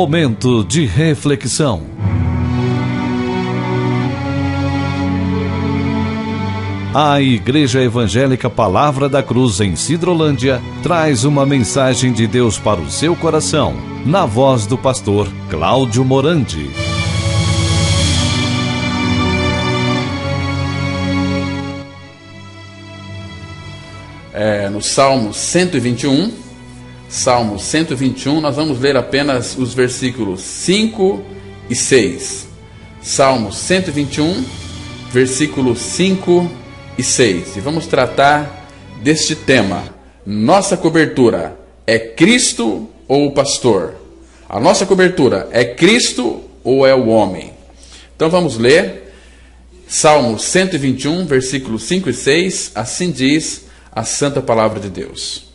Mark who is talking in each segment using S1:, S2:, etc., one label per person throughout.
S1: Momento de reflexão. A Igreja Evangélica Palavra da Cruz em Sidrolândia traz uma mensagem de Deus para o seu coração, na voz do pastor Cláudio Morandi.
S2: No Salmo 121, nós vamos ler apenas os versículos 5 e 6. Salmo 121, versículos 5 e 6. E vamos tratar deste tema. Nossa cobertura é Cristo ou o pastor? A nossa cobertura é Cristo ou é o homem? Então vamos ler Salmo 121, versículos 5 e 6. Assim diz a santa palavra de Deus: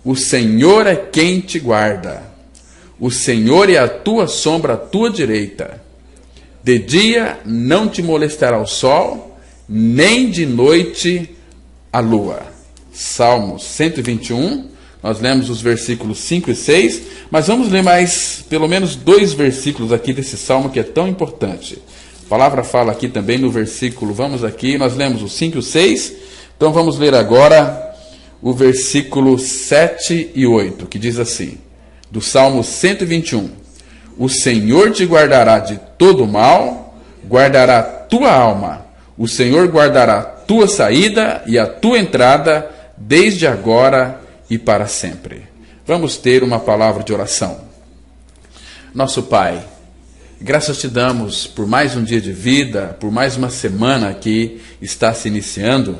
S2: O Senhor é quem te guarda, o Senhor é a tua sombra à tua direita. De dia não te molestará o sol, nem de noite a lua. Salmo 121, nós lemos os versículos 5 e 6, mas vamos ler mais, pelo menos 2 versículos aqui desse salmo que é tão importante. A palavra fala aqui também no versículo, nós lemos os 5 e o 6, então vamos ler agora o versículo 7 e 8, que diz assim, do Salmo 121. O Senhor te guardará de todo mal, guardará tua alma. O Senhor guardará tua saída e a tua entrada, desde agora e para sempre. Vamos ter uma palavra de oração. Nosso Pai, graças te damos por mais um dia de vida, por mais uma semana que está se iniciando.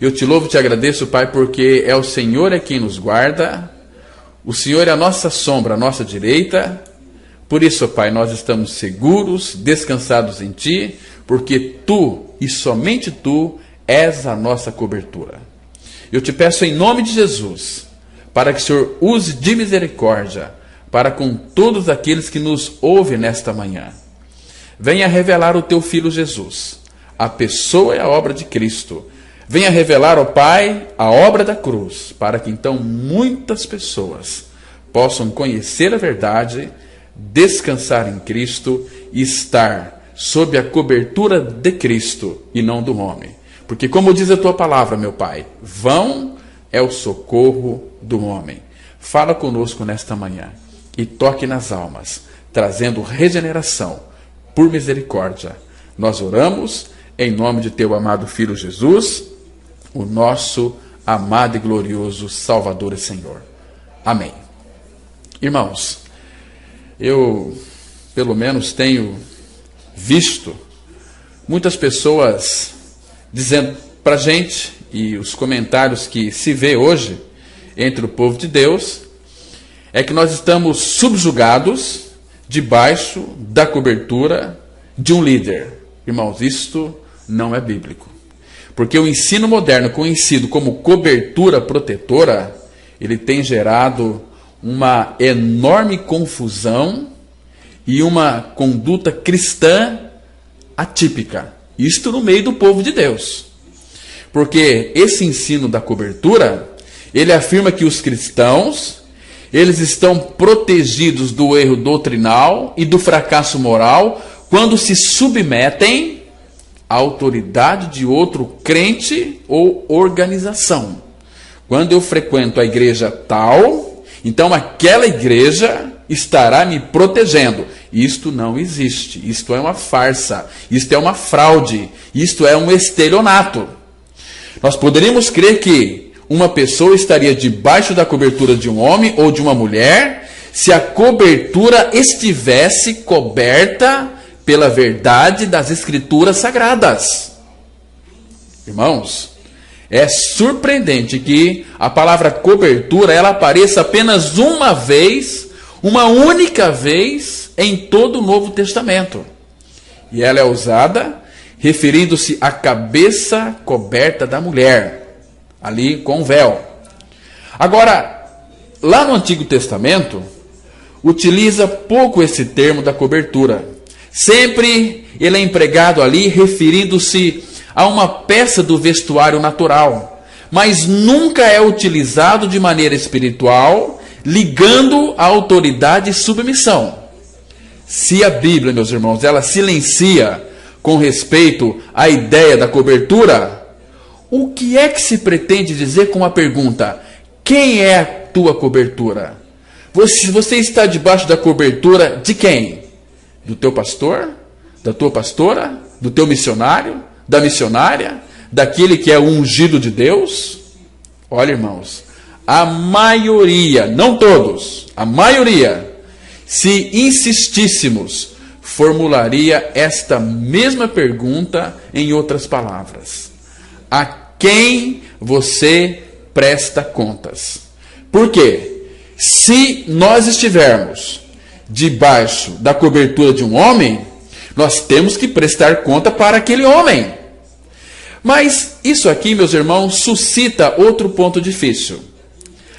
S2: Eu te louvo e te agradeço, Pai, porque é o Senhor é quem nos guarda, o Senhor é a nossa sombra, a nossa direita. Por isso, Pai, nós estamos seguros, descansados em Ti, porque Tu, e somente Tu, és a nossa cobertura. Eu te peço em nome de Jesus, para que o Senhor use de misericórdia para com todos aqueles que nos ouvem nesta manhã. Venha revelar o Teu Filho Jesus, a pessoa e a obra de Cristo. Venha revelar, ó Pai, a obra da cruz, para que então muitas pessoas possam conhecer a verdade, descansar em Cristo e estar sob a cobertura de Cristo e não do homem. Porque como diz a Tua palavra, meu Pai, vão é o socorro do homem. Fala conosco nesta manhã e toque nas almas, trazendo regeneração por misericórdia. Nós oramos em nome de Teu amado Filho Jesus, o nosso amado e glorioso Salvador e Senhor. Amém. Irmãos, eu pelo menos tenho visto muitas pessoas dizendo para a gente, e os comentários que se vê hoje entre o povo de Deus, é que nós estamos subjugados debaixo da cobertura de um líder. Irmãos, isto não é bíblico. Porque o ensino moderno, conhecido como cobertura protetora, ele tem gerado uma enorme confusão e uma conduta cristã atípica. Isto no meio do povo de Deus. Porque esse ensino da cobertura, ele afirma que os cristãos, eles estão protegidos do erro doutrinal e do fracasso moral quando se submetem a autoridade de outro crente ou organização. Quando eu frequento a igreja tal, então aquela igreja estará me protegendo. Isto não existe. Isto é uma farsa. Isto é uma fraude. Isto é um estelionato. Nós poderíamos crer que uma pessoa estaria debaixo da cobertura de um homem ou de uma mulher se a cobertura estivesse coberta pela verdade das Escrituras Sagradas. Irmãos, é surpreendente que a palavra cobertura ela apareça apenas uma vez, uma única vez em todo o Novo Testamento. E ela é usada referindo-se à cabeça coberta da mulher, ali com véu. Agora, lá no Antigo Testamento, utiliza pouco esse termo da cobertura. Sempre ele é empregado ali referindo-se a uma peça do vestuário natural, mas nunca é utilizado de maneira espiritual, ligando a autoridade e submissão. Se a Bíblia, meus irmãos, ela silencia com respeito à ideia da cobertura, o que é que se pretende dizer com a pergunta: quem é a tua cobertura? Você está debaixo da cobertura de quem? Do teu pastor? Da tua pastora? Do teu missionário? Da missionária? Daquele que é o ungido de Deus? Olha, irmãos, a maioria, não todos, a maioria, se insistíssemos, formularia esta mesma pergunta em outras palavras: a quem você presta contas? Por quê? Se nós estivermos debaixo da cobertura de um homem, nós temos que prestar conta para aquele homem. Mas isso aqui, meus irmãos, suscita outro ponto difícil.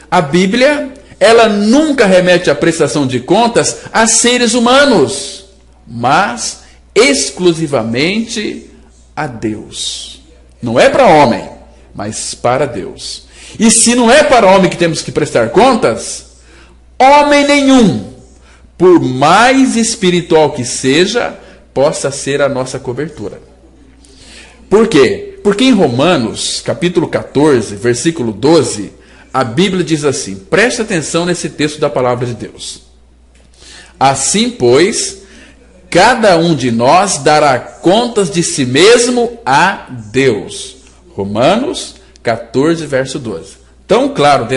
S2: A Bíblia, ela nunca remete à prestação de contas a seres humanos, mas exclusivamente a Deus. Não é para homem, mas para Deus. E se não é para homem que temos que prestar contas, homem nenhum, por mais espiritual que seja, possa ser a nossa cobertura. Por quê? Porque em Romanos, capítulo 14, versículo 12, a Bíblia diz assim, preste atenção nesse texto da palavra de Deus. Assim, pois, cada um de nós dará contas de si mesmo a Deus. Romanos 14, verso 12. Tão claro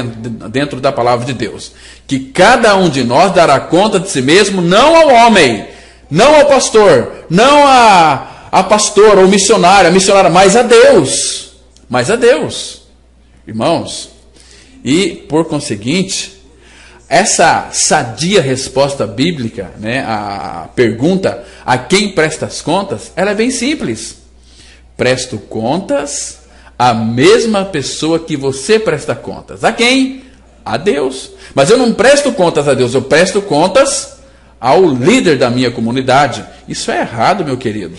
S2: dentro da palavra de Deus, que cada um de nós dará conta de si mesmo, não ao homem, não ao pastor, não a pastora ou missionária, mas a Deus. Mas a Deus. Irmãos, e por conseguinte, essa sadia resposta bíblica, né, a pergunta a quem presta as contas, ela é bem simples. Presto contas à mesma pessoa que você presta contas. A quem? A Deus. Mas eu não presto contas a Deus, eu presto contas ao líder da minha comunidade. Isso é errado, meu querido.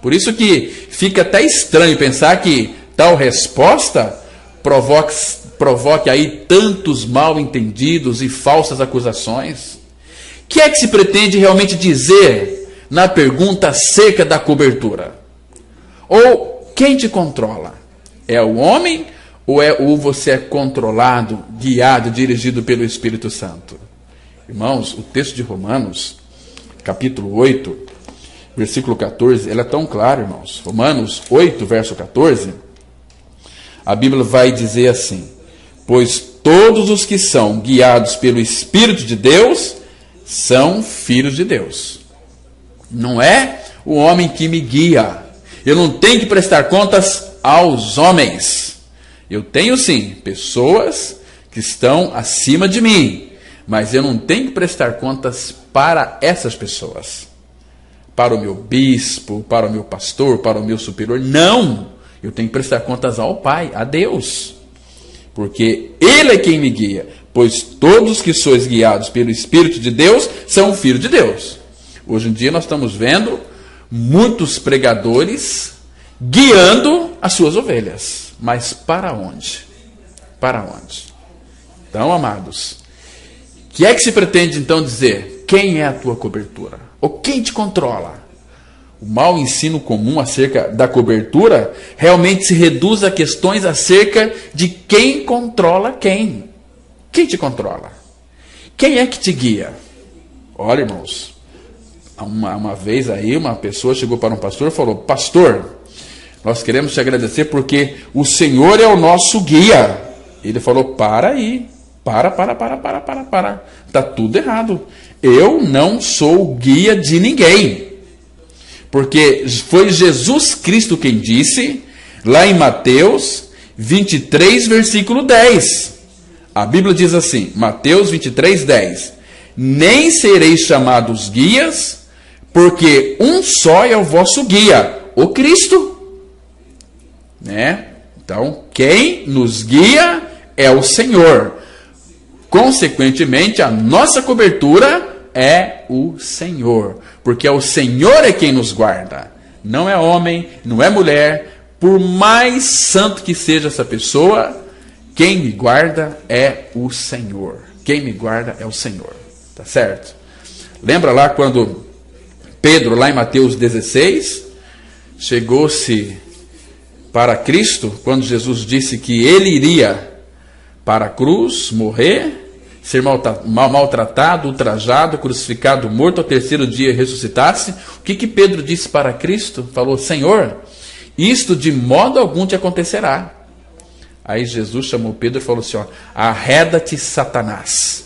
S2: Por isso que fica até estranho pensar que tal resposta provoque aí tantos mal entendidos e falsas acusações. O que é que se pretende realmente dizer na pergunta acerca da cobertura? Ou quem te controla? É o homem ou você é controlado, guiado, dirigido pelo Espírito Santo? Irmãos, o texto de Romanos, capítulo 8, versículo 14, ele é tão claro, irmãos. Romanos 8, verso 14, a Bíblia vai dizer assim: pois todos os que são guiados pelo Espírito de Deus são filhos de Deus. Não é o homem que me guia. Eu não tenho que prestar contas aos homens. Eu tenho sim pessoas que estão acima de mim, mas eu não tenho que prestar contas para essas pessoas, para o meu bispo, para o meu pastor, para o meu superior. Não, eu tenho que prestar contas ao Pai, a Deus, porque Ele é quem me guia, pois todos que sois guiados pelo Espírito de Deus são filhos de Deus. Hoje em dia nós estamos vendo muitos pregadores guiando as suas ovelhas. Mas para onde? Para onde? Então, amados, o que é que se pretende então dizer? Quem é a tua cobertura? Ou quem te controla? O mau ensino comum acerca da cobertura realmente se reduz a questões acerca de quem controla quem. Quem te controla? Quem é que te guia? Olha, irmãos, uma vez aí uma pessoa chegou para um pastor e falou: pastor, nós queremos te agradecer porque o Senhor é o nosso guia. Ele falou: para aí, para. Está tudo errado. Eu não sou guia de ninguém. Porque foi Jesus Cristo quem disse, lá em Mateus 23, versículo 10. A Bíblia diz assim, Mateus 23, 10. Nem sereis chamados guias, porque um só é o vosso guia, o Cristo. Né? Então, quem nos guia é o Senhor. Consequentemente, a nossa cobertura é o Senhor, porque é o Senhor é quem nos guarda. Não é homem, não é mulher. Por mais santo que seja essa pessoa, quem me guarda é o Senhor. Quem me guarda é o Senhor. Tá certo? Lembra lá quando Pedro, lá em Mateus 16, chegou-se para Cristo, quando Jesus disse que ele iria para a cruz, morrer, ser maltratado, ultrajado, crucificado, morto, ao terceiro dia ressuscitasse. O que Pedro disse para Cristo? Falou: Senhor, isto de modo algum te acontecerá. Aí Jesus chamou Pedro e falou assim: arreda-te, Satanás,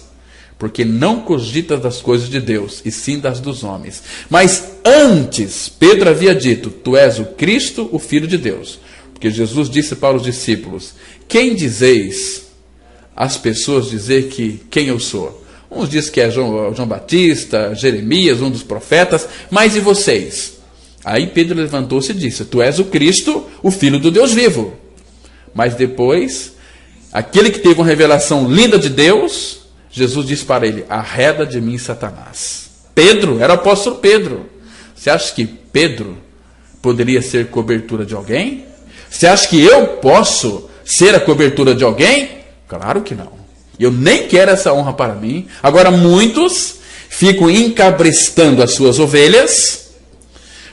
S2: porque não cogitas das coisas de Deus, e sim das dos homens. Mas antes, Pedro havia dito: tu és o Cristo, o Filho de Deus. Porque Jesus disse para os discípulos: quem dizeis as pessoas dizer que quem eu sou? Uns dizem que é João Batista, Jeremias, um dos profetas, mas e vocês? Aí Pedro levantou-se e disse: tu és o Cristo, o Filho do Deus vivo. Mas depois, aquele que teve uma revelação linda de Deus, Jesus disse para ele: arreda de mim, Satanás. Pedro, era o apóstolo Pedro. Você acha que Pedro poderia ser cobertura de alguém? Você acha que eu posso ser a cobertura de alguém? Claro que não. Eu nem quero essa honra para mim. Agora muitos ficam encabrestando as suas ovelhas.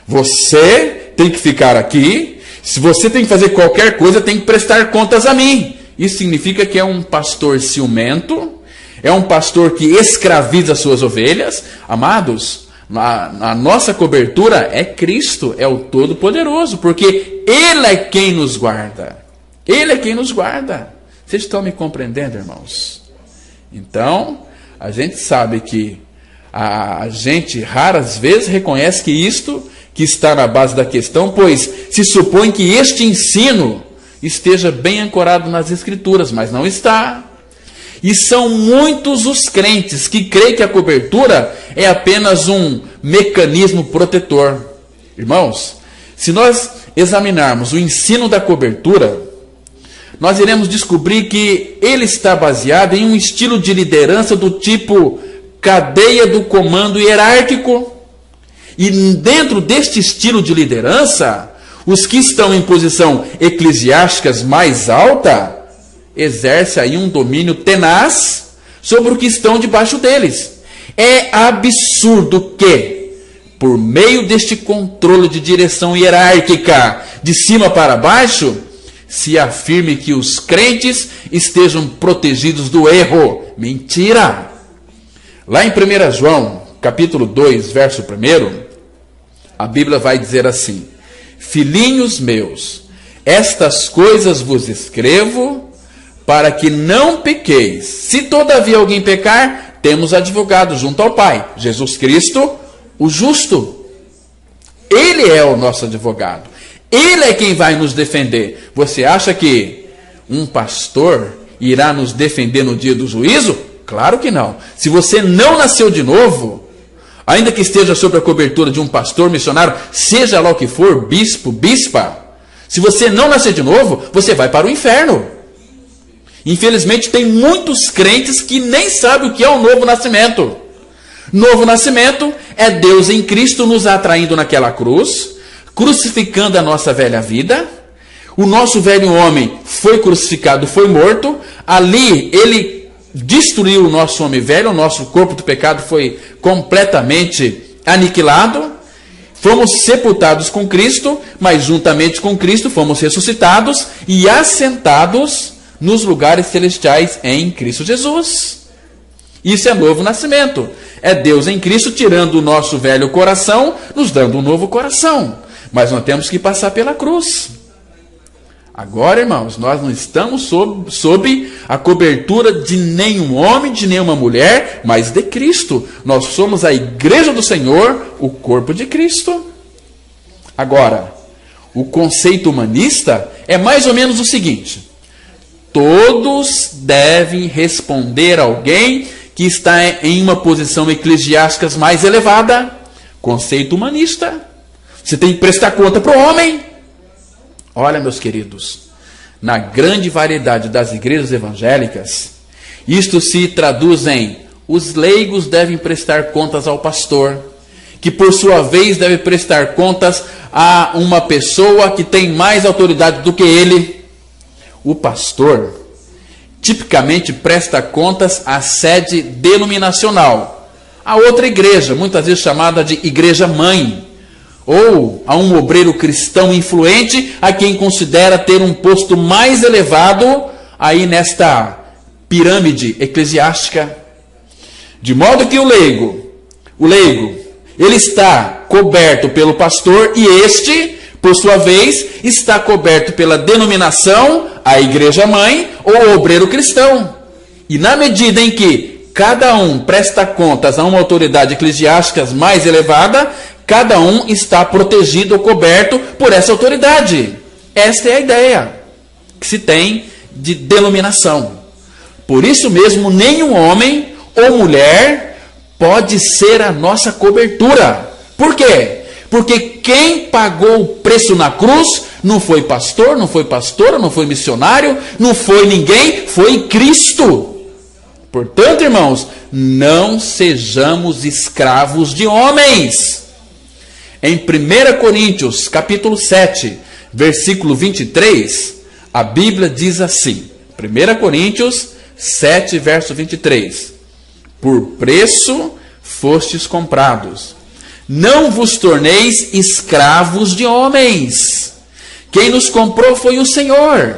S2: Você tem que ficar aqui. Se você tem que fazer qualquer coisa, tem que prestar contas a mim. Isso significa que é um pastor ciumento, é um pastor que escraviza as suas ovelhas. Amados, a nossa cobertura é Cristo, é o Todo-Poderoso, porque Ele é quem nos guarda. Ele é quem nos guarda. Vocês estão me compreendendo, irmãos? Então, a gente sabe que a gente raras vezes reconhece que isto que está na base da questão, pois se supõe que este ensino esteja bem ancorado nas Escrituras, mas não está. E são muitos os crentes que creem que a cobertura é apenas um mecanismo protetor. Irmãos, se nós examinarmos o ensino da cobertura, nós iremos descobrir que ele está baseado em um estilo de liderança do tipo cadeia do comando hierárquico. E dentro deste estilo de liderança, os que estão em posição eclesiásticas mais alta exercem aí um domínio tenaz sobre o que estão debaixo deles. É absurdo que, por meio deste controle de direção hierárquica, de cima para baixo, se afirme que os crentes estejam protegidos do erro. Mentira! Lá em 1 João, capítulo 2, verso 1, a Bíblia vai dizer assim: filhinhos meus, estas coisas vos escrevo para que não pequeis. Se todavia alguém pecar, temos advogado junto ao Pai, Jesus Cristo, o justo. Ele é o nosso advogado. Ele é quem vai nos defender. Você acha que um pastor irá nos defender no dia do juízo? Claro que não. Se você não nasceu de novo, ainda que esteja sob a cobertura de um pastor, missionário, seja lá o que for, bispo, bispa, se você não nascer de novo, você vai para o inferno. Infelizmente tem muitos crentes que nem sabem o que é o novo nascimento. Novo nascimento é Deus em Cristo nos atraindo naquela cruz, crucificando a nossa velha vida. O nosso velho homem foi crucificado, foi morto. Ali ele destruiu o nosso homem velho, o nosso corpo do pecado foi completamente aniquilado. Fomos sepultados com Cristo, mas juntamente com Cristo fomos ressuscitados e assentados nos lugares celestiais em Cristo Jesus. Isso é novo nascimento. É Deus em Cristo tirando o nosso velho coração, nos dando um novo coração. Mas nós temos que passar pela cruz. Agora, irmãos, nós não estamos sob a cobertura de nenhum homem, de nenhuma mulher, mas de Cristo. Nós somos a igreja do Senhor, o corpo de Cristo. Agora, o conceito humanista é mais ou menos o seguinte: todos devem responder a alguém que está em uma posição eclesiástica mais elevada. Conceito humanista. Você tem que prestar conta para o homem. Olha, meus queridos, na grande variedade das igrejas evangélicas, isto se traduz em: os leigos devem prestar contas ao pastor, que por sua vez deve prestar contas a uma pessoa que tem mais autoridade do que ele. O pastor tipicamente presta contas à sede denominacional, a outra igreja, muitas vezes chamada de igreja mãe, ou a um obreiro cristão influente, a quem considera ter um posto mais elevado aí nesta pirâmide eclesiástica. De modo que o leigo, ele está coberto pelo pastor e este, por sua vez, está coberto pela denominação, a igreja mãe ou o obreiro cristão. E na medida em que cada um presta contas a uma autoridade eclesiástica mais elevada, cada um está protegido ou coberto por essa autoridade. Esta é a ideia que se tem de denominação. Por isso mesmo, nenhum homem ou mulher pode ser a nossa cobertura. Por quê? Porque quem pagou o preço na cruz não foi pastor, não foi pastora, não foi missionário, não foi ninguém, foi Cristo. Portanto, irmãos, não sejamos escravos de homens. Em 1 Coríntios, capítulo 7, versículo 23, a Bíblia diz assim, 1 Coríntios 7, verso 23, por preço fostes comprados, não vos torneis escravos de homens. Quem nos comprou foi o Senhor.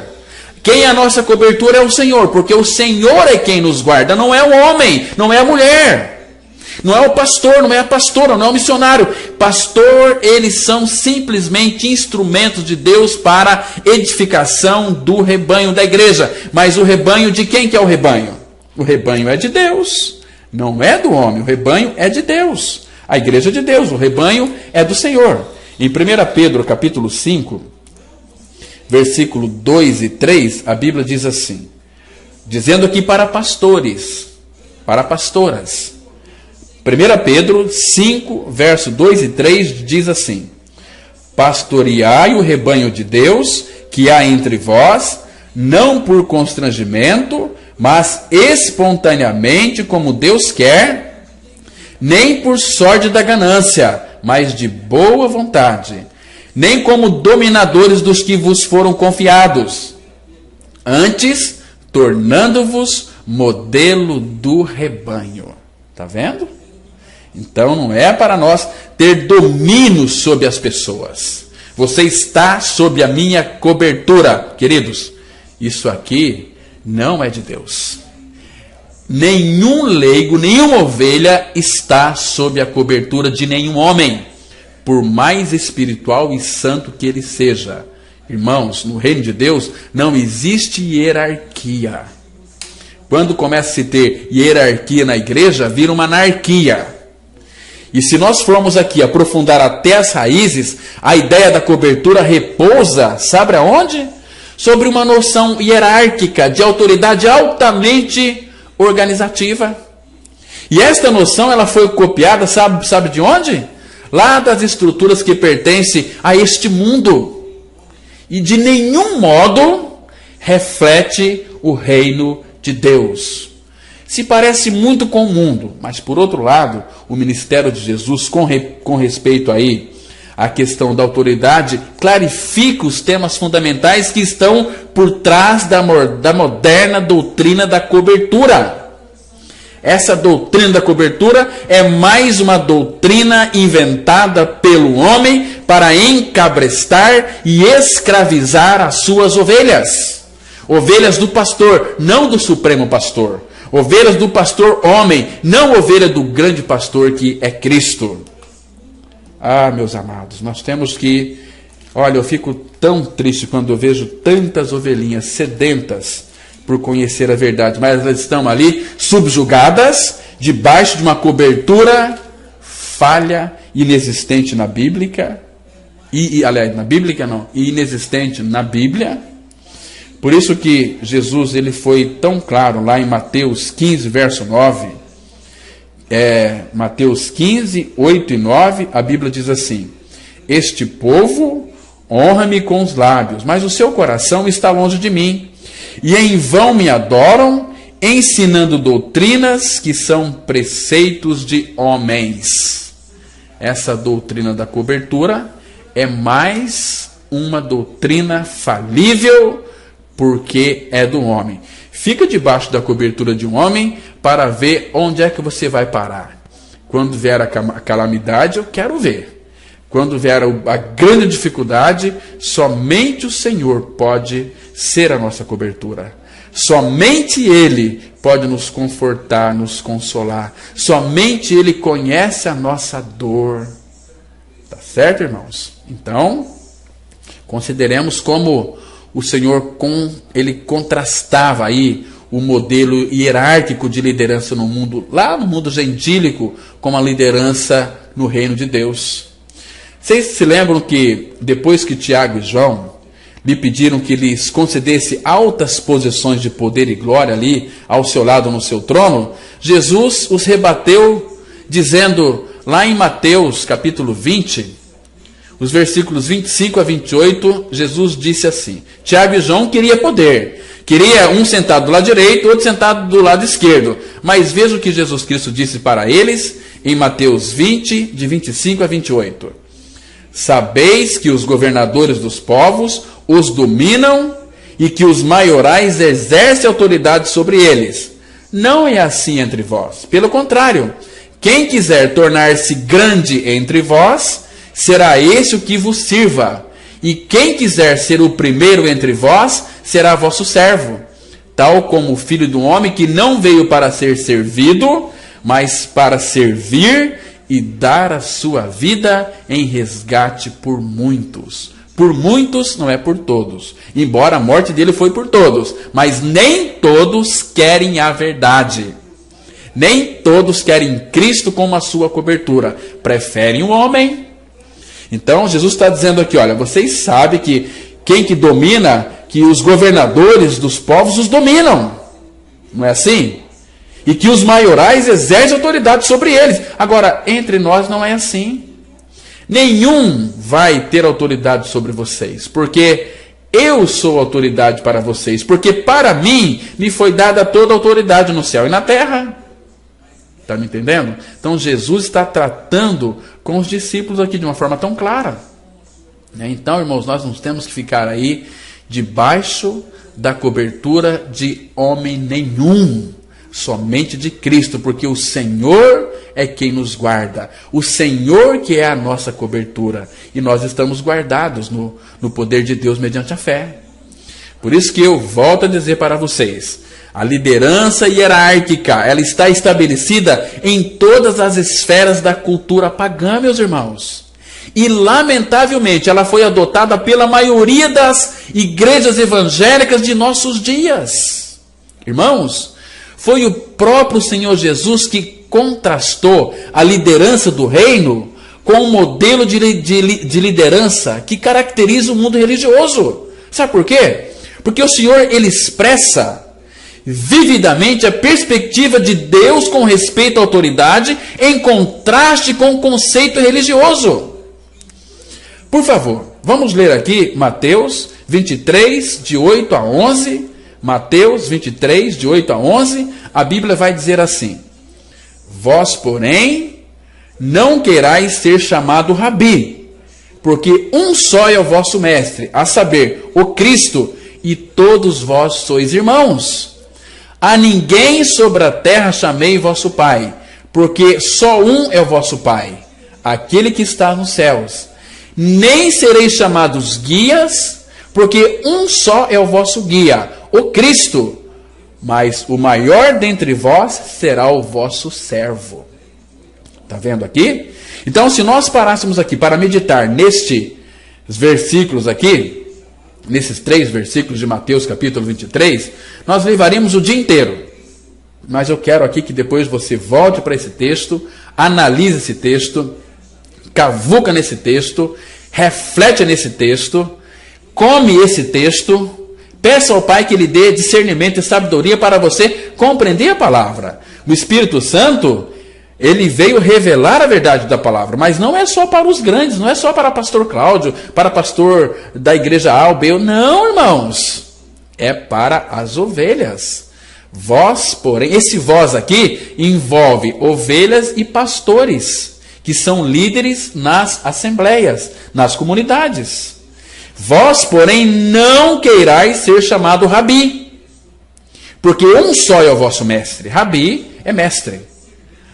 S2: Quem é a nossa cobertura é o Senhor, porque o Senhor é quem nos guarda, não é o homem, não é a mulher, não é o pastor, não é a pastora, não é o missionário. Pastor, eles são simplesmente instrumentos de Deus para edificação do rebanho da igreja. Mas o rebanho de quem que é o rebanho? O rebanho é de Deus, não é do homem, o rebanho é de Deus. A igreja é de Deus, o rebanho é do Senhor. Em 1 Pedro, capítulo 5, versículo 2 e 3, a Bíblia diz assim, dizendo aqui para pastores, para pastoras. 1 Pedro 5, verso 2 e 3 diz assim, pastoreai o rebanho de Deus que há entre vós, não por constrangimento, mas espontaneamente como Deus quer, nem por sorte da ganância, mas de boa vontade, nem como dominadores dos que vos foram confiados, antes tornando-vos modelo do rebanho. Está vendo? Então não é para nós ter domínio sobre as pessoas. Você está sob a minha cobertura, queridos. Isso aqui não é de Deus. Nenhum leigo, nenhuma ovelha está sob a cobertura de nenhum homem, por mais espiritual e santo que ele seja. Irmãos, no reino de Deus não existe hierarquia. Quando começa a se ter hierarquia na igreja, vira uma anarquia. E se nós formos aqui aprofundar até as raízes, a ideia da cobertura repousa, sabe aonde? Sobre uma noção hierárquica de autoridade altamente organizativa. E esta noção ela foi copiada, sabe de onde? Lá das estruturas que pertencem a este mundo. E de nenhum modo reflete o reino de Deus. Se parece muito com o mundo, mas por outro lado, o ministério de Jesus com respeito aí à questão da autoridade, clarifica os temas fundamentais que estão por trás da moderna doutrina da cobertura. Essa doutrina da cobertura é mais uma doutrina inventada pelo homem para encabrestar e escravizar as suas ovelhas. Ovelhas do pastor, não do supremo pastor. Ovelhas do pastor homem, não ovelha do grande pastor que é Cristo. Ah, meus amados, nós temos que... Olha, eu fico tão triste quando eu vejo tantas ovelhinhas sedentas por conhecer a verdade, mas elas estão ali subjugadas, debaixo de uma cobertura falha, inexistente na Bíblia, inexistente na Bíblia. Por isso que Jesus ele foi tão claro lá em Mateus 15, verso 9, Mateus 15, 8 e 9, a Bíblia diz assim, este povo honra-me com os lábios, mas o seu coração está longe de mim, e em vão me adoram, ensinando doutrinas que são preceitos de homens. Essa doutrina da cobertura é mais uma doutrina falível, porque é do homem. Fica debaixo da cobertura de um homem para ver onde é que você vai parar. Quando vier a calamidade, eu quero ver. Quando vier a grande dificuldade, somente o Senhor pode ser a nossa cobertura. Somente Ele pode nos confortar, nos consolar. Somente Ele conhece a nossa dor. Tá certo, irmãos? Então, consideremos como o Senhor ele contrastava aí o modelo hierárquico de liderança no mundo, lá no mundo gentílico, com a liderança no reino de Deus. Vocês se lembram que depois que Tiago e João lhe pediram que lhes concedesse altas posições de poder e glória ali ao seu lado no seu trono, Jesus os rebateu dizendo lá em Mateus capítulo 20, os versículos 25 a 28, Jesus disse assim: Tiago e João queria poder, queria um sentado do lado direito, outro sentado do lado esquerdo. Mas veja o que Jesus Cristo disse para eles em Mateus 20, de 25 a 28. Sabeis que os governadores dos povos os dominam e que os maiorais exercem autoridade sobre eles. Não é assim entre vós. Pelo contrário, quem quiser tornar-se grande entre vós, será esse o que vos sirva. E quem quiser ser o primeiro entre vós, será vosso servo. Tal como o Filho do Homem, que não veio para ser servido, mas para servir e dar a sua vida em resgate por muitos. Por muitos, não é por todos. Embora a morte dele foi por todos. Mas nem todos querem a verdade. Nem todos querem Cristo como a sua cobertura. Preferem o homem. Então, Jesus está dizendo aqui, olha, vocês sabem que quem que domina, que os governadores dos povos os dominam. Não é assim? E que os maiorais exercem autoridade sobre eles. Agora, entre nós não é assim. Nenhum vai ter autoridade sobre vocês, porque eu sou autoridade para vocês, porque para mim me foi dada toda a autoridade no céu e na terra. Está me entendendo? Então Jesus está tratando com os discípulos aqui de uma forma tão clara. Então, irmãos, nós não temos que ficar aí debaixo da cobertura de homem nenhum, somente de Cristo, porque o Senhor é quem nos guarda, o Senhor que é a nossa cobertura, e nós estamos guardados no poder de Deus mediante a fé. Por isso que eu volto a dizer para vocês, a liderança hierárquica, ela está estabelecida em todas as esferas da cultura pagã, meus irmãos. E, lamentavelmente, ela foi adotada pela maioria das igrejas evangélicas de nossos dias. Irmãos, foi o próprio Senhor Jesus que contrastou a liderança do reino com o modelo de liderança que caracteriza o mundo religioso. Sabe por quê? Porque o Senhor, ele expressa vividamente a perspectiva de Deus com respeito à autoridade em contraste com o conceito religioso. Por favor, vamos ler aqui Mateus 23, de 8 a 11. Mateus 23, de 8 a 11. A Bíblia vai dizer assim: Vós, porém, não querais ser chamado Rabi, porque um só é o vosso mestre, a saber, o Cristo, e todos vós sois irmãos. A ninguém sobre a terra chamei vosso Pai, porque só um é o vosso Pai, aquele que está nos céus. Nem sereis chamados guias, porque um só é o vosso guia, o Cristo. Mas o maior dentre vós será o vosso servo. Está vendo aqui? Então, se nós parássemos aqui para meditar nestes versículos aqui, nesses 3 versículos de Mateus capítulo 23, nós levaríamos o dia inteiro. Mas eu quero aqui que depois você volte para esse texto, analise esse texto, cavuca nesse texto, reflete nesse texto, come esse texto, peça ao Pai que lhe dê discernimento e sabedoria para você compreender a palavra. O Espírito Santo, ele veio revelar a verdade da palavra, mas não é só para os grandes, não é só para pastor Cláudio, para pastor da igreja A ou B. Não, irmãos, é para as ovelhas. Vós, porém, esse vós aqui envolve ovelhas e pastores, que são líderes nas assembleias, nas comunidades. Vós, porém, não queirais ser chamado Rabi, Porque um só é o vosso mestre. Rabi é mestre.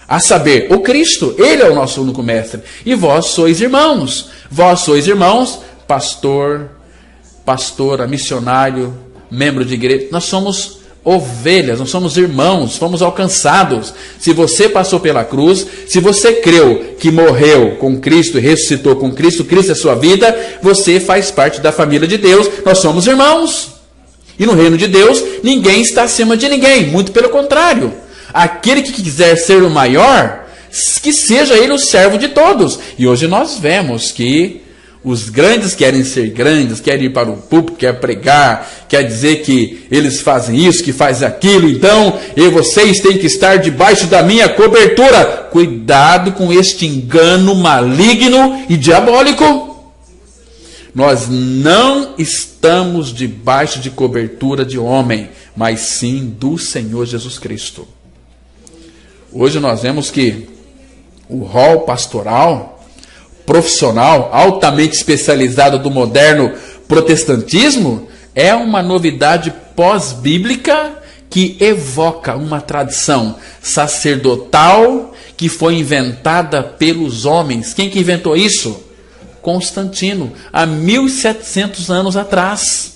S2: A saber, o Cristo, ele é o nosso único mestre. E vós sois irmãos. Vós sois irmãos, pastor, pastora, missionário, membro de igreja. Nós somos ovelhas, nós somos irmãos, fomos alcançados. Se você passou pela cruz, se você creu que morreu com Cristo e ressuscitou com Cristo, Cristo é sua vida, você faz parte da família de Deus. Nós somos irmãos. E no reino de Deus, ninguém está acima de ninguém. Muito pelo contrário. Aquele que quiser ser o maior, que seja ele o servo de todos. E hoje nós vemos que os grandes querem ser grandes, querem ir para o púlpito, querem pregar, quer dizer que eles fazem isso, que fazem aquilo. Então, vocês têm que estar debaixo da minha cobertura. Cuidado com este engano maligno e diabólico. Nós não estamos debaixo de cobertura de homem, mas sim do Senhor Jesus Cristo. Hoje nós vemos que o rol pastoral, profissional, altamente especializado do moderno protestantismo, é uma novidade pós-bíblica que evoca uma tradição sacerdotal que foi inventada pelos homens. Quem que inventou isso? Constantino, há 1700 anos atrás.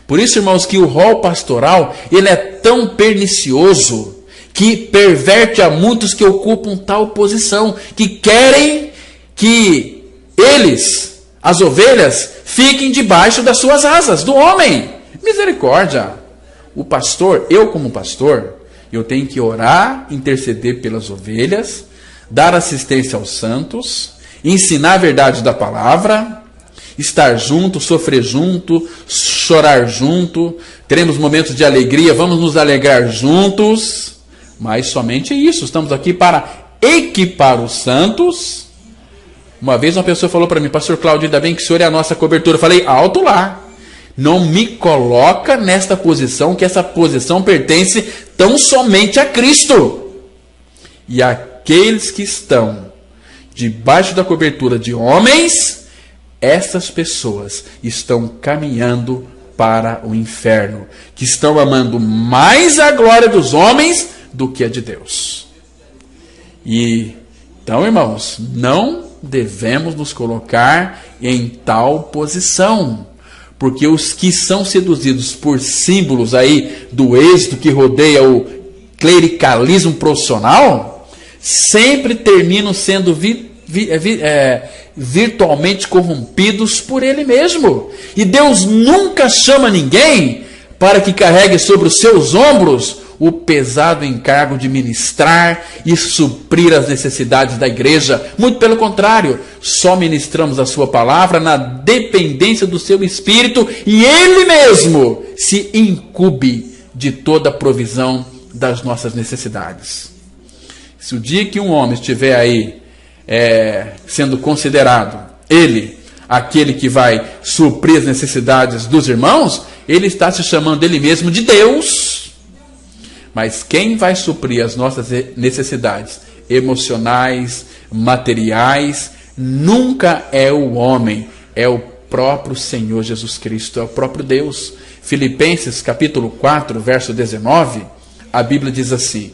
S2: Por isso, irmãos, que o rol pastoral, ele é tão pernicioso que perverte a muitos que ocupam tal posição, que querem que eles, as ovelhas, fiquem debaixo das suas asas, do homem. Misericórdia! O pastor, eu como pastor, eu tenho que orar, interceder pelas ovelhas, dar assistência aos santos, ensinar a verdade da palavra, estar junto, sofrer junto, chorar junto, teremos momentos de alegria, vamos nos alegrar juntos, mas somente isso, estamos aqui para equipar os santos. Uma vez uma pessoa falou para mim: pastor Cláudio, ainda bem que o senhor é a nossa cobertura. Eu falei: alto lá, não me coloca nesta posição, que essa posição pertence tão somente a Cristo. E aqueles que estão debaixo da cobertura de homens, essas pessoas estão caminhando para o inferno, que estão amando mais a glória dos homens do que a de Deus. E então, irmãos, não devemos nos colocar em tal posição, porque os que são seduzidos por símbolos aí do êxito que rodeia o clericalismo profissional, sempre terminam sendo virtualmente corrompidos por ele mesmo. E Deus nunca chama ninguém para que carregue sobre os seus ombros o pesado encargo de ministrar e suprir as necessidades da igreja. Muito pelo contrário, só ministramos a sua palavra na dependência do seu Espírito, e Ele mesmo se incube de toda a provisão das nossas necessidades. Se o dia que um homem estiver aí sendo considerado, ele, aquele que vai suprir as necessidades dos irmãos, ele está se chamando ele mesmo de Deus. Mas quem vai suprir as nossas necessidades emocionais, materiais, nunca é o homem, é o próprio Senhor Jesus Cristo, é o próprio Deus. Filipenses capítulo 4, verso 19, a Bíblia diz assim: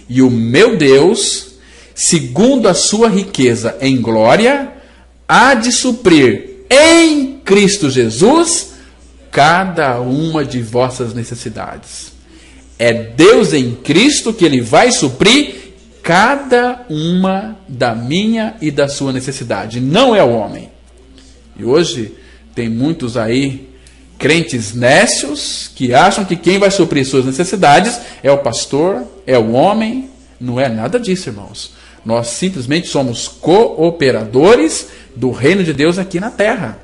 S2: e o meu Deus, segundo a sua riqueza em glória, há de suprir em Cristo Jesus cada uma de vossas necessidades. É Deus em Cristo que Ele vai suprir cada uma da minha e da sua necessidade, não é o homem. E hoje tem muitos aí, crentes nécios, que acham que quem vai suprir suas necessidades é o pastor, é o homem. Não é nada disso, irmãos. Nós simplesmente somos cooperadores do reino de Deus aqui na terra.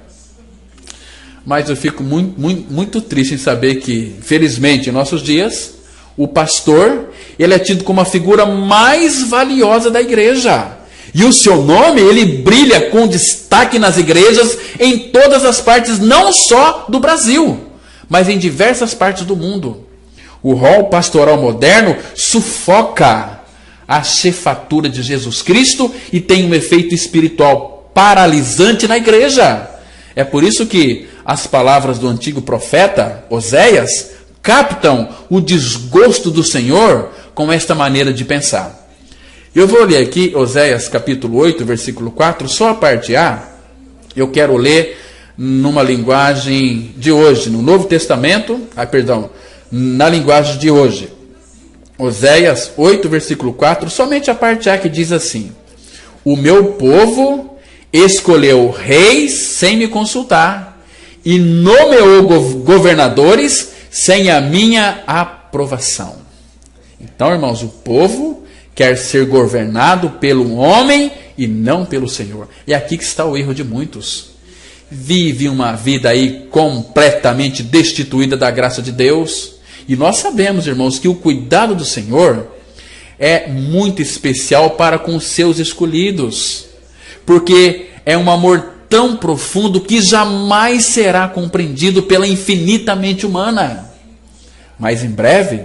S2: Mas eu fico muito triste em saber que, felizmente, em nossos dias, o pastor, ele é tido como a figura mais valiosa da igreja. E o seu nome, ele brilha com destaque nas igrejas em todas as partes, não só do Brasil, mas em diversas partes do mundo. O rol pastoral moderno sufoca a chefatura de Jesus Cristo e tem um efeito espiritual paralisante na igreja. É por isso que as palavras do antigo profeta Oséias captam o desgosto do Senhor com esta maneira de pensar. Eu vou ler aqui Oséias capítulo 8, versículo 4, só a parte A. Eu quero ler numa linguagem de hoje, no Novo Testamento, na linguagem de hoje. Oséias 8, versículo 4, somente a parte A que diz assim: o meu povo escolheu reis sem me consultar e nomeou governadores sem a minha aprovação. Então, irmãos, o povo quer ser governado pelo homem e não pelo Senhor. É aqui que está o erro de muitos. Vive uma vida aí completamente destituída da graça de Deus. E nós sabemos, irmãos, que o cuidado do Senhor é muito especial para com os seus escolhidos. Porque é um amor tão profundo que jamais será compreendido pela infinita mente humana. Mas em breve,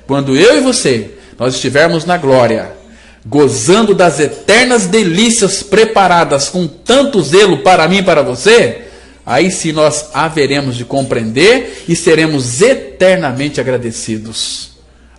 S2: quando eu e você, nós estivermos na glória, gozando das eternas delícias preparadas com tanto zelo para mim e para você, aí sim nós haveremos de compreender e seremos eternamente agradecidos.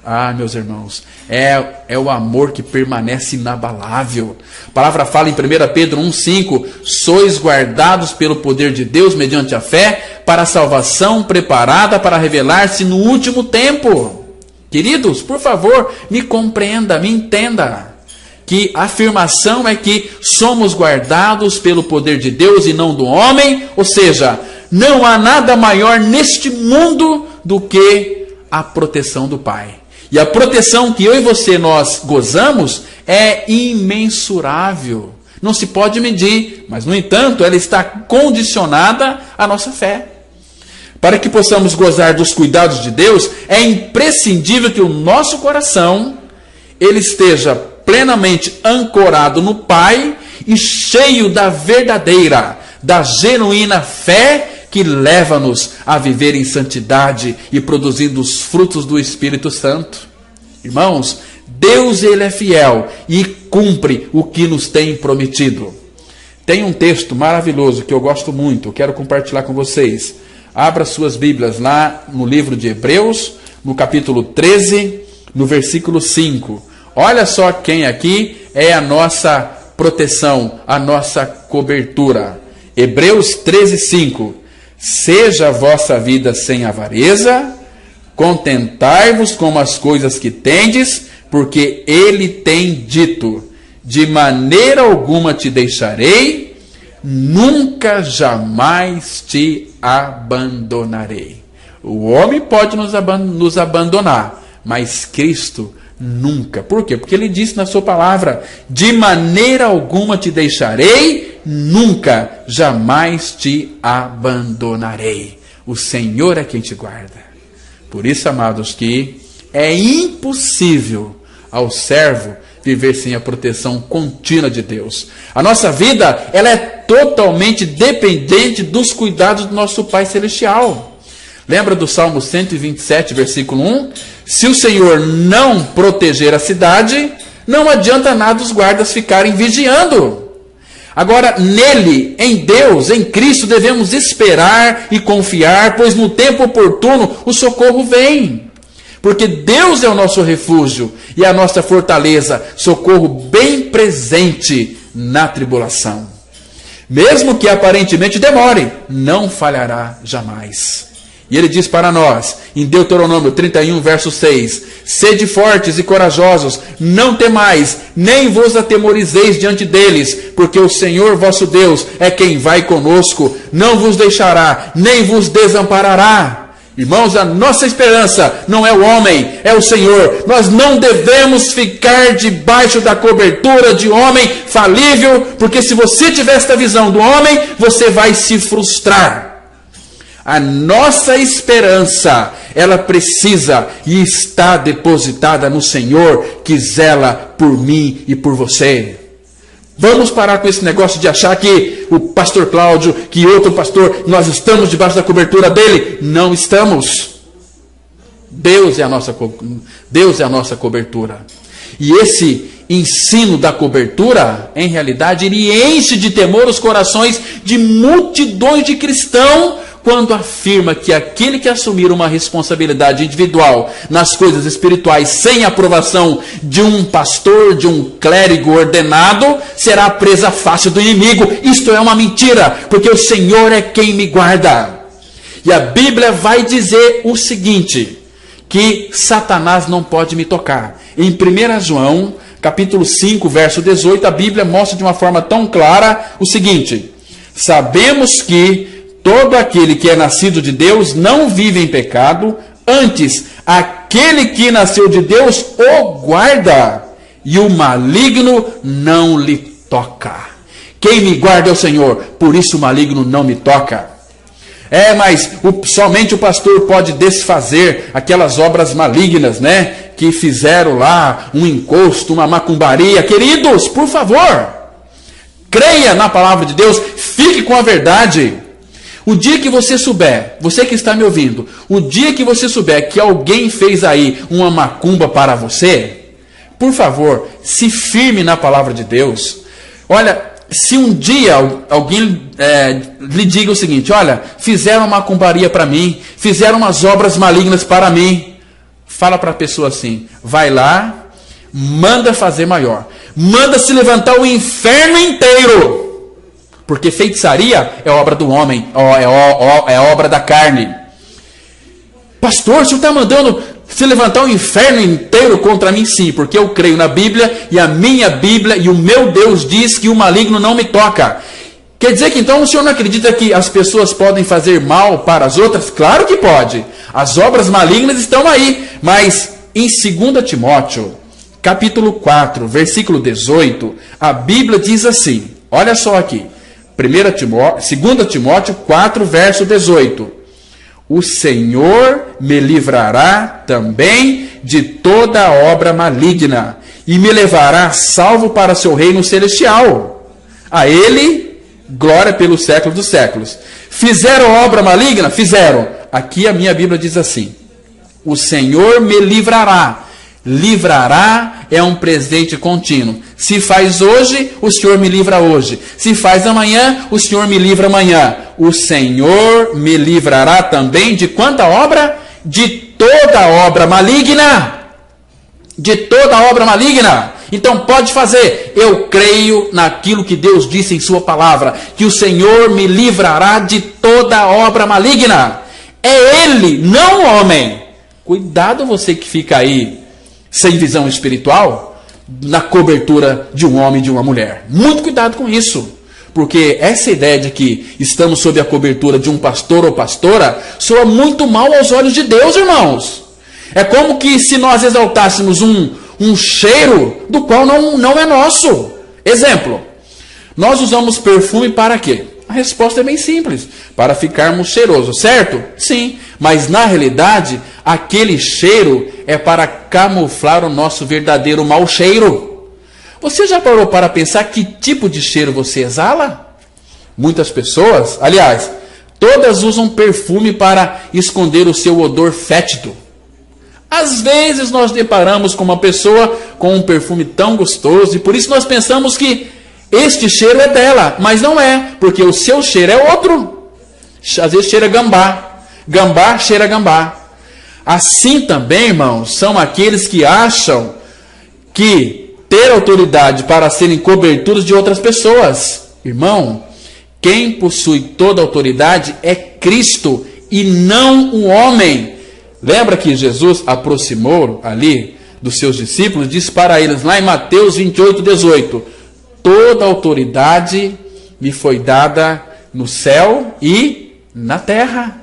S2: Ah, meus irmãos, é o amor que permanece inabalável. A palavra fala em 1 Pedro 1,5: sois guardados pelo poder de Deus mediante a fé para a salvação preparada para revelar-se no último tempo. Queridos, por favor, me compreenda, me entenda, que a afirmação é que somos guardados pelo poder de Deus e não do homem, ou seja, não há nada maior neste mundo do que a proteção do Pai. E a proteção que eu e você nós gozamos é imensurável, não se pode medir, mas no entanto ela está condicionada à nossa fé. Para que possamos gozar dos cuidados de Deus, é imprescindível que o nosso coração ele esteja plenamente ancorado no Pai e cheio da verdadeira, da genuína fé que leva-nos a viver em santidade e produzindo os frutos do Espírito Santo. Irmãos, Deus ele é fiel e cumpre o que nos tem prometido. Tem um texto maravilhoso que eu gosto muito, eu quero compartilhar com vocês. Abra suas Bíblias lá no livro de Hebreus, no capítulo 13, no versículo 5. Olha só quem aqui é a nossa proteção, a nossa cobertura. Hebreus 13, 5. Seja a vossa vida sem avareza, contentai-vos com as coisas que tendes, porque ele tem dito: de maneira alguma te deixarei, nunca jamais te abandonarei. O homem pode nos abandonar, mas Cristo nunca. Por quê? Porque ele disse na sua palavra: de maneira alguma te deixarei, nunca, jamais te abandonarei. O Senhor é quem te guarda. Por isso, amados, que é impossível ao servo viver sem a proteção contínua de Deus. A nossa vida, ela é totalmente dependente dos cuidados do nosso Pai Celestial. Lembra do Salmo 127, versículo 1? Se o Senhor não proteger a cidade, não adianta nada os guardas ficarem vigiando. Agora, nele, em Deus, em Cristo, devemos esperar e confiar, pois no tempo oportuno o socorro vem. Porque Deus é o nosso refúgio e a nossa fortaleza, socorro bem presente na tribulação. Mesmo que aparentemente demore, não falhará jamais. E ele diz para nós, em Deuteronômio 31, verso 6, sede fortes e corajosos, não temais, nem vos atemorizeis diante deles, porque o Senhor vosso Deus é quem vai conosco, não vos deixará, nem vos desamparará. Irmãos, a nossa esperança não é o homem, é o Senhor. Nós não devemos ficar debaixo da cobertura de homem falível, porque se você tiver esta visão do homem, você vai se frustrar. A nossa esperança, ela precisa e está depositada no Senhor, que zela por mim e por você. Vamos parar com esse negócio de achar que o pastor Cláudio, que outro pastor, nós estamos debaixo da cobertura dele. Não estamos. Deus é a nossa cobertura. E esse ensino da cobertura, em realidade, ele enche de temor os corações de multidões de cristãos, quando afirma que aquele que assumir uma responsabilidade individual nas coisas espirituais sem aprovação de um pastor, de um clérigo ordenado, será presa fácil do inimigo. Isto é uma mentira, porque o Senhor é quem me guarda. E a Bíblia vai dizer o seguinte, que Satanás não pode me tocar. Em 1 João, capítulo 5, verso 18, a Bíblia mostra de uma forma tão clara o seguinte: sabemos que todo aquele que é nascido de Deus não vive em pecado, antes aquele que nasceu de Deus o guarda, e o maligno não lhe toca. Quem me guarda é o Senhor, por isso o maligno não me toca. Mas somente o pastor pode desfazer aquelas obras malignas, né? Que fizeram lá um encosto, uma macumbaria. Queridos, por favor, creia na palavra de Deus, fique com a verdade. O dia que você souber, você que está me ouvindo, o dia que você souber que alguém fez aí uma macumba para você, por favor, se firme na palavra de Deus. Olha, se um dia alguém lhe diga o seguinte: olha, fizeram uma macumbaria para mim, fizeram umas obras malignas para mim, fala para a pessoa assim: vai lá, manda fazer maior, manda se levantar o inferno inteiro, porque feitiçaria é obra do homem, é obra da carne. Pastor, o senhor está mandando se levantar o inferno inteiro contra mim? Sim, porque eu creio na Bíblia, e a minha Bíblia e o meu Deus diz que o maligno não me toca. Quer dizer que então o senhor não acredita que as pessoas podem fazer mal para as outras? Claro que pode. As obras malignas estão aí. Mas em 2 Timóteo, capítulo 4, versículo 18, a Bíblia diz assim, olha só aqui, 2 Timóteo 4, verso 18. O Senhor me livrará também de toda obra maligna e me levará salvo para seu reino celestial. A Ele, glória pelos séculos dos séculos. Fizeram obra maligna? Fizeram. Aqui a minha Bíblia diz assim: o Senhor me livrará. Livrará é um presente contínuo. Se faz hoje, o Senhor me livra hoje. Se faz amanhã, o Senhor me livra amanhã. O Senhor me livrará também de quanta obra? De toda obra maligna. De toda obra maligna. Então pode fazer. Eu creio naquilo que Deus disse em sua palavra, que o Senhor me livrará de toda obra maligna. É Ele, não o homem. Cuidado você que fica aí sem visão espiritual, na cobertura de um homem e de uma mulher. Muito cuidado com isso. Porque essa ideia de que estamos sob a cobertura de um pastor ou pastora soa muito mal aos olhos de Deus, irmãos. É como que se nós exaltássemos um cheiro do qual não é nosso. Exemplo, nós usamos perfume para quê? A resposta é bem simples: para ficarmos cheirosos, certo? Sim, mas na realidade, aquele cheiro é para camuflar o nosso verdadeiro mau cheiro. Você já parou para pensar que tipo de cheiro você exala? Muitas pessoas, aliás, todas usam perfume para esconder o seu odor fétido. Às vezes nós deparamos com uma pessoa com um perfume tão gostoso e por isso nós pensamos que este cheiro é dela, mas não é, porque o seu cheiro é outro. Às vezes cheira gambá, gambá cheira gambá. Assim também, irmãos, são aqueles que acham que ter autoridade para serem coberturas de outras pessoas. Irmão, quem possui toda a autoridade é Cristo e não o homem. Lembra que Jesus aproximou ali dos seus discípulos, disse para eles lá em Mateus 28, 18: toda autoridade me foi dada no céu e na terra.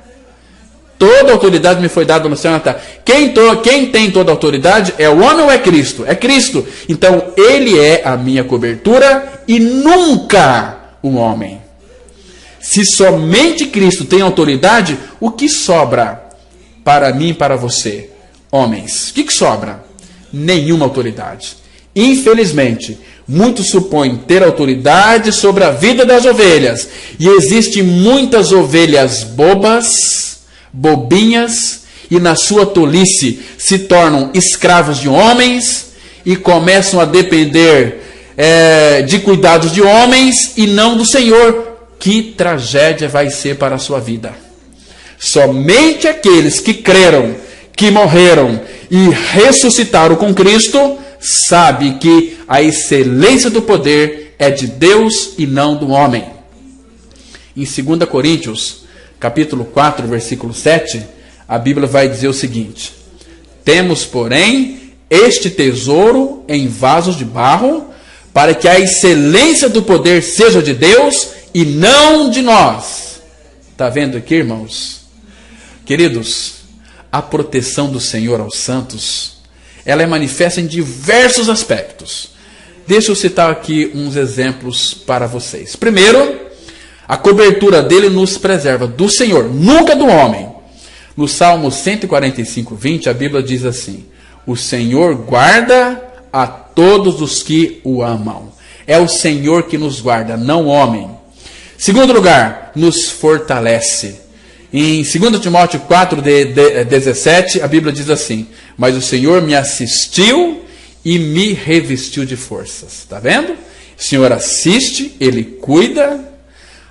S2: Toda autoridade me foi dada no céu e na terra. Quem tem toda autoridade é o homem ou é Cristo? É Cristo. Então Ele é a minha cobertura e nunca um homem. Se somente Cristo tem autoridade, o que sobra para mim e para você? Homens, o que sobra? Nenhuma autoridade. Infelizmente, muitos supõem ter autoridade sobre a vida das ovelhas. E existem muitas ovelhas bobas, bobinhas, e na sua tolice se tornam escravos de homens e começam a depender de cuidados de homens e não do Senhor. Que tragédia vai ser para a sua vida. Somente aqueles que creram, que morreram e ressuscitaram com Cristo, sabem que a excelência do poder é de Deus e não do homem. Em 2 Coríntios, capítulo 4, versículo 7, a Bíblia vai dizer o seguinte: temos, porém, este tesouro em vasos de barro, para que a excelência do poder seja de Deus e não de nós. Está vendo aqui, irmãos? Queridos, a proteção do Senhor aos santos, ela é manifesta em diversos aspectos. Deixa eu citar aqui uns exemplos para vocês. Primeiro, a cobertura dele nos preserva do Senhor, nunca do homem. No Salmo 145, 20, a Bíblia diz assim: o Senhor guarda a todos os que o amam. É o Senhor que nos guarda, não o homem. Segundo lugar, nos fortalece. Em 2 Timóteo 4, 17, a Bíblia diz assim: mas o Senhor me assistiu e me revestiu de forças. Está vendo? O Senhor assiste, Ele cuida.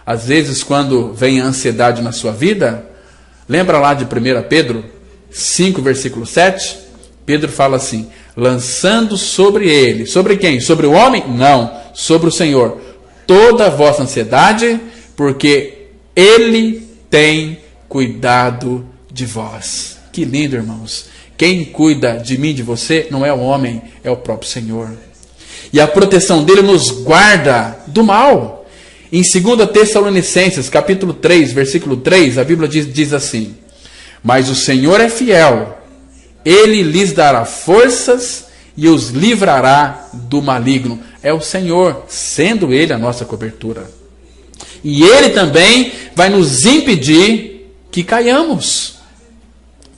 S2: Às vezes, quando vem a ansiedade na sua vida, lembra lá de 1 Pedro 5, versículo 7? Pedro fala assim: lançando sobre ele. Sobre quem? Sobre o homem? Não, sobre o Senhor. Toda a vossa ansiedade, porque Ele tem cuidado de vós. Que lindo, irmãos. Quem cuida de mim, de você, não é o homem, é o próprio Senhor. E a proteção dele nos guarda do mal. Em 2 Tessalonicenses, capítulo 3, versículo 3, a Bíblia diz assim: mas o Senhor é fiel, Ele lhes dará forças e os livrará do maligno. É o Senhor, sendo Ele a nossa cobertura. E Ele também vai nos impedir que caiamos.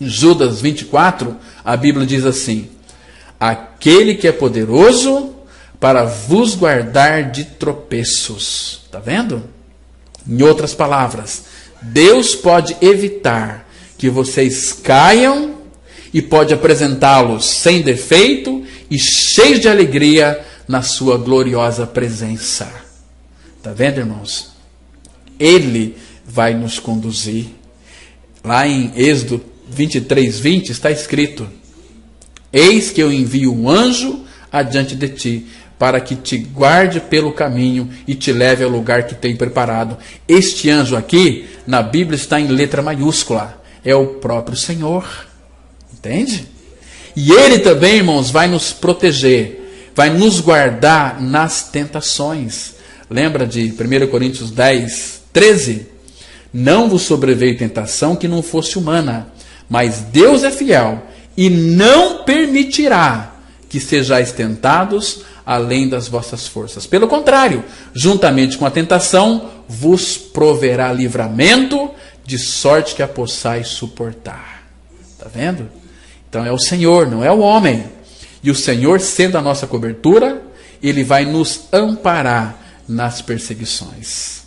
S2: Em Judas 24, a Bíblia diz assim: aquele que é poderoso para vos guardar de tropeços. Está vendo? Em outras palavras, Deus pode evitar que vocês caiam e pode apresentá-los sem defeito e cheios de alegria na sua gloriosa presença. Está vendo, irmãos? Ele vai nos conduzir. Lá em Êxodo 23, 20 está escrito: eis que eu envio um anjo adiante de ti, para que te guarde pelo caminho e te leve ao lugar que tem preparado. Este anjo aqui, na Bíblia, está em letra maiúscula. É o próprio Senhor. Entende? E Ele também, irmãos, vai nos proteger, vai nos guardar nas tentações. Lembra de 1 Coríntios 10, 13? Não vos sobreveio tentação que não fosse humana, mas Deus é fiel e não permitirá que sejais tentados além das vossas forças. Pelo contrário, juntamente com a tentação, vos proverá livramento, de sorte que a possais suportar. Está vendo? Então é o Senhor, não é o homem. E o Senhor, sendo a nossa cobertura, Ele vai nos amparar nas perseguições.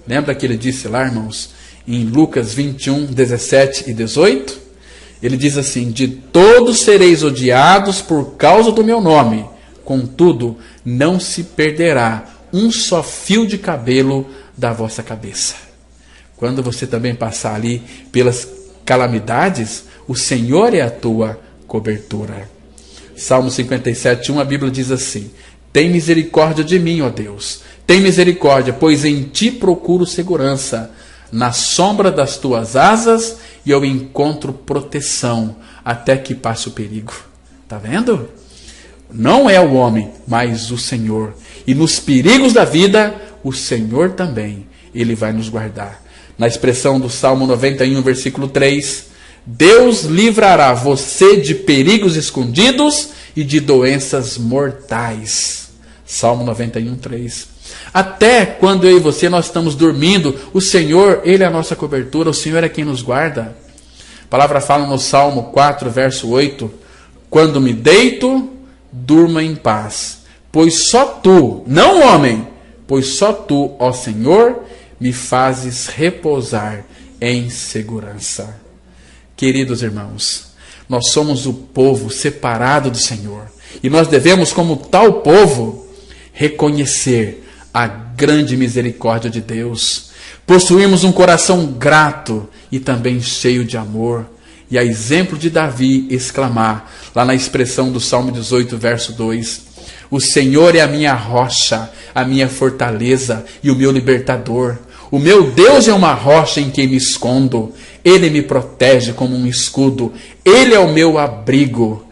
S2: Lembra que Ele disse lá, irmãos, em Lucas 21, 17 e 18? Ele diz assim: de todos sereis odiados por causa do meu nome, contudo, não se perderá um só fio de cabelo da vossa cabeça. Quando você também passar ali pelas calamidades, o Senhor é a tua cobertura. Salmo 57, 1, a Bíblia diz assim: tem misericórdia de mim, ó Deus, tem misericórdia, pois em ti procuro segurança. Na sombra das tuas asas eu encontro proteção, até que passe o perigo. Está vendo? Não é o homem, mas o Senhor. E nos perigos da vida, o Senhor também, Ele vai nos guardar. Na expressão do Salmo 91, versículo 3, Deus livrará você de perigos escondidos e de doenças mortais. Salmo 91, 3. Até quando eu e você nós estamos dormindo, o Senhor, Ele é a nossa cobertura, o Senhor é quem nos guarda. A palavra fala no Salmo 4, verso 8, quando me deito, durma em paz, pois só tu, não o homem, pois só tu, ó Senhor, me fazes repousar em segurança. Queridos irmãos, nós somos o povo separado do Senhor, e nós devemos, como tal povo, reconhecer a grande misericórdia de Deus, possuirmos um coração grato e também cheio de amor. E a exemplo de Davi exclamar, lá na expressão do Salmo 18, verso 2, o Senhor é a minha rocha, a minha fortaleza e o meu libertador. O meu Deus é uma rocha em quem me escondo. Ele me protege como um escudo. Ele é o meu abrigo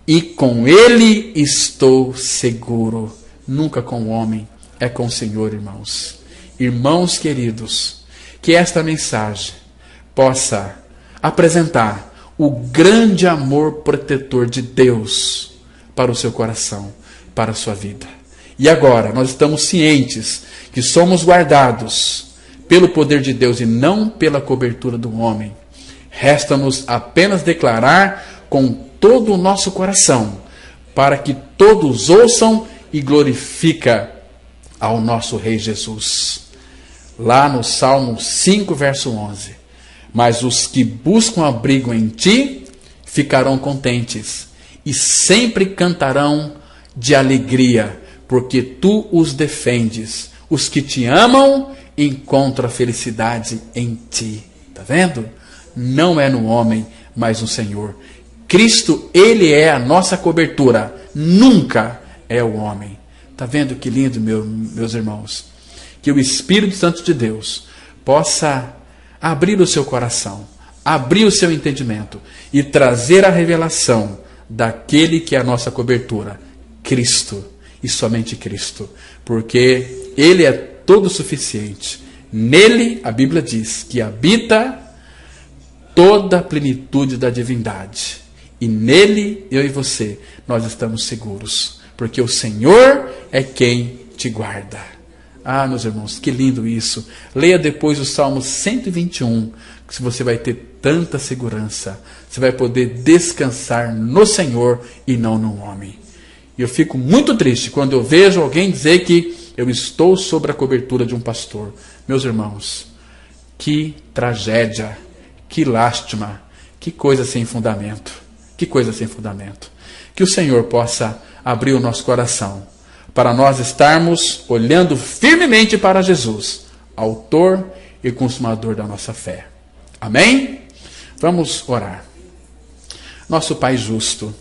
S2: e com ele estou seguro. Nunca com o homem, é com o Senhor, irmãos. Irmãos queridos, que esta mensagem possa apresentar o grande amor protetor de Deus para o seu coração, para a sua vida. E agora, nós estamos cientes que somos guardados pelo poder de Deus e não pela cobertura do homem. Resta-nos apenas declarar com todo o nosso coração, para que todos ouçam e glorifiquem ao nosso Rei Jesus. Lá no Salmo 5, verso 11. Mas os que buscam abrigo em ti ficarão contentes e sempre cantarão de alegria, porque tu os defendes. Os que te amam encontram a felicidade em ti. Está vendo? Não é no homem, mas no Senhor. Cristo, Ele é a nossa cobertura, nunca é o homem. Está vendo que lindo, meus irmãos? Que o Espírito Santo de Deus possa abrir o seu coração, abrir o seu entendimento e trazer a revelação daquele que é a nossa cobertura, Cristo, e somente Cristo, porque Ele é todo suficiente. Nele, a Bíblia diz, que habita toda a plenitude da divindade. E nele, eu e você, nós estamos seguros, porque o Senhor é quem te guarda. Ah, meus irmãos, que lindo isso. Leia depois o Salmo 121, que você vai ter tanta segurança. Você vai poder descansar no Senhor e não no homem. E eu fico muito triste quando eu vejo alguém dizer que eu estou sob a cobertura de um pastor. Meus irmãos, que tragédia, que lástima, que coisa sem fundamento. Que coisa sem fundamento. Que o Senhor possa abrir o nosso coração para nós estarmos olhando firmemente para Jesus, autor e consumador da nossa fé. Amém? Vamos orar. Nosso Pai justo,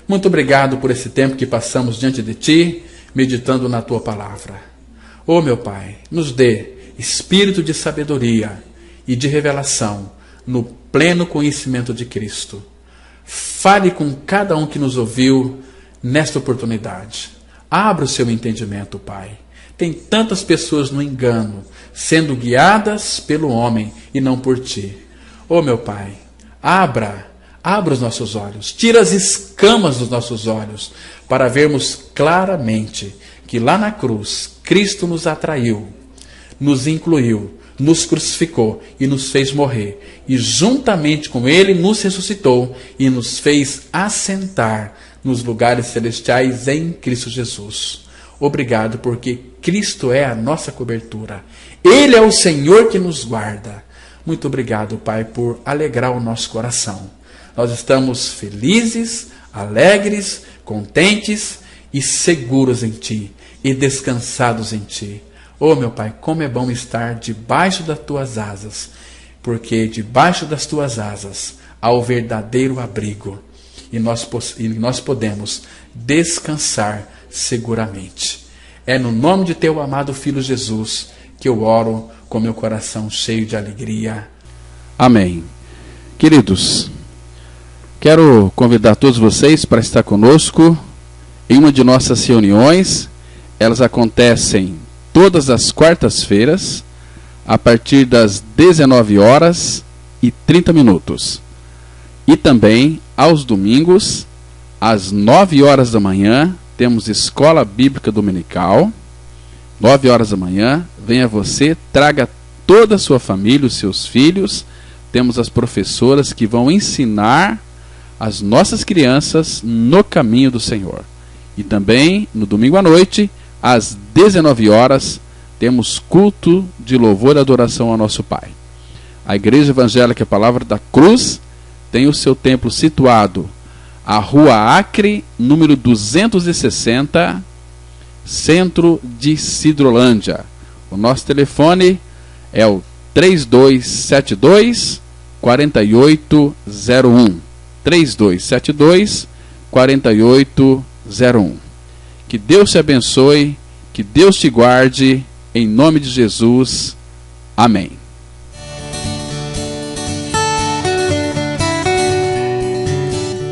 S2: muito obrigado por esse tempo que passamos diante de Ti, meditando na Tua palavra. Ô meu Pai, nos dê espírito de sabedoria e de revelação no pleno conhecimento de Cristo. Fale com cada um que nos ouviu nesta oportunidade. Abra o seu entendimento, Pai. Tem tantas pessoas no engano, sendo guiadas pelo homem e não por Ti. Ô meu Pai, abra os nossos olhos, tira as escamas dos nossos olhos, para vermos claramente que lá na cruz, Cristo nos atraiu, nos incluiu, nos crucificou e nos fez morrer. E juntamente com Ele nos ressuscitou e nos fez assentar nos lugares celestiais em Cristo Jesus. Obrigado, porque Cristo é a nossa cobertura. Ele é o Senhor que nos guarda. Muito obrigado, Pai, por alegrar o nosso coração. Nós estamos felizes, alegres, contentes e seguros em Ti e descansados em Ti. Oh, meu Pai, como é bom estar debaixo das Tuas asas, porque debaixo das Tuas asas há o verdadeiro abrigo e nós podemos descansar seguramente. É no nome de Teu amado Filho Jesus que eu oro com meu coração cheio de alegria. Amém. Queridos, quero convidar todos vocês para estar conosco em uma de nossas reuniões. Elas acontecem todas as quartas-feiras, a partir das 19h30. E também aos domingos, às 9h da manhã, temos Escola Bíblica Dominical. 9h da manhã, venha você, traga toda a sua família, os seus filhos. Temos as professoras que vão ensinar as nossas crianças no caminho do Senhor. E também, no domingo à noite, às 19h, temos culto de louvor e adoração ao nosso Pai. A Igreja Evangélica Palavra da Cruz tem o seu templo situado à Rua Acre, número 260, centro de Sidrolândia. O nosso telefone é o 3272 4801. 3272 4801. Que Deus te abençoe, que Deus te guarde, em nome de Jesus. Amém.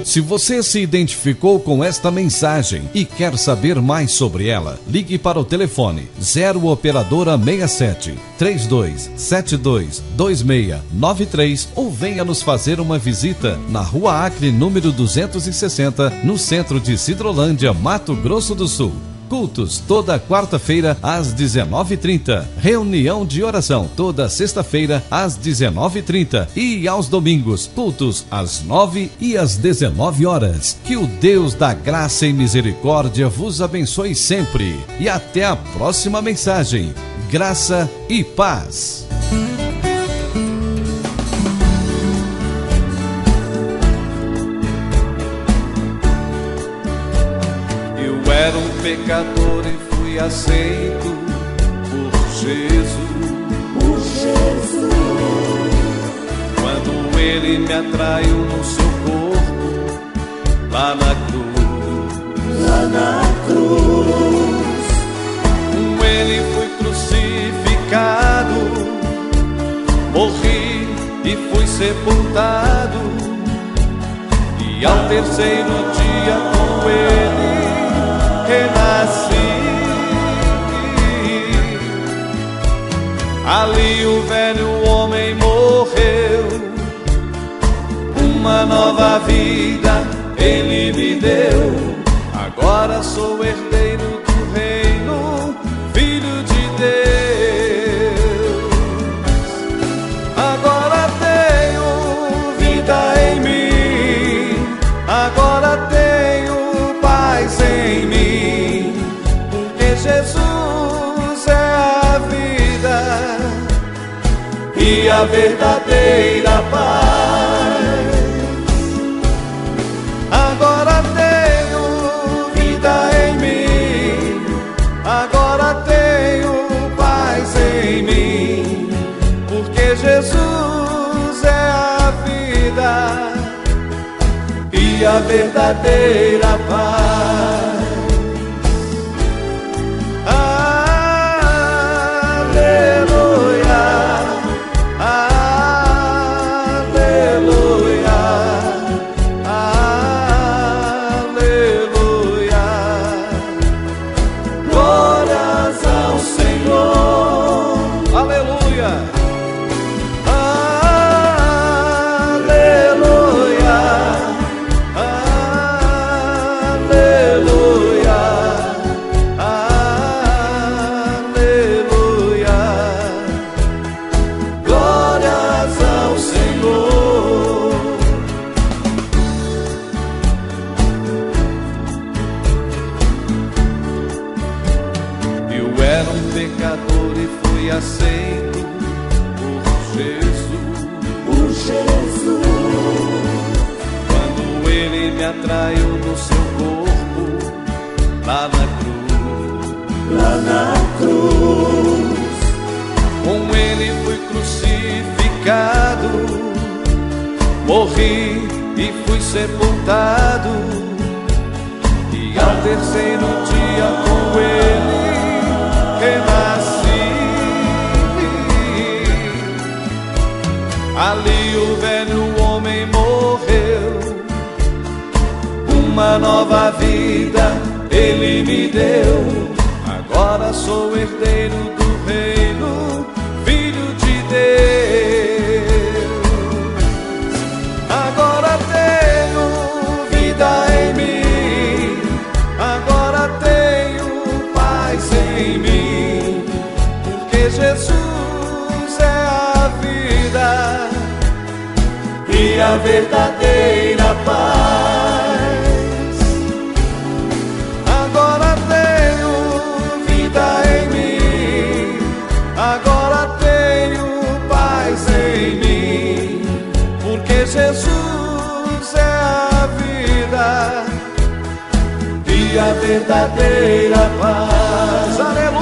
S1: Se você se identificou com esta mensagem e quer saber mais sobre ela, ligue para o telefone 0 operadora 67 3272 2693 ou venha nos fazer uma visita na Rua Acre, número 260, no centro de Sidrolândia, Mato Grosso do Sul. Cultos toda quarta-feira às 19h30. Reunião de oração toda sexta-feira às 19h30. E aos domingos, cultos às 9h e às 19h. Que o Deus da graça e misericórdia vos abençoe sempre. E até a próxima mensagem. Graça e paz.
S3: Era um pecador e fui aceito por Jesus. Quando Ele me atraiu no seu corpo, lá na cruz, com Ele fui crucificado, morri e fui sepultado, e ao terceiro dia com Ele renasci. Ali o velho homem morreu, uma nova vida Ele me deu. Agora sou herdeiro do reino, filho de Deus. Agora tenho vida em mim, agora tenho paz em mim, porque Jesus é a vida e a verdadeira paz. Agora tenho vida em mim, agora tenho paz em mim, porque Jesus é a vida e a verdadeira paz. Atraiu no seu corpo, lá na cruz, com Ele fui crucificado, morri e fui sepultado, e ao terceiro dia com Ele renasci. Ali o velho homem morreu, uma nova vida Ele me deu. Agora sou herdeiro do reino, filho de Deus. Agora tenho vida em mim, agora tenho paz em mim, porque Jesus é a vida e a verdadeira paz. Jesus é a vida e a verdadeira paz. Aleluia.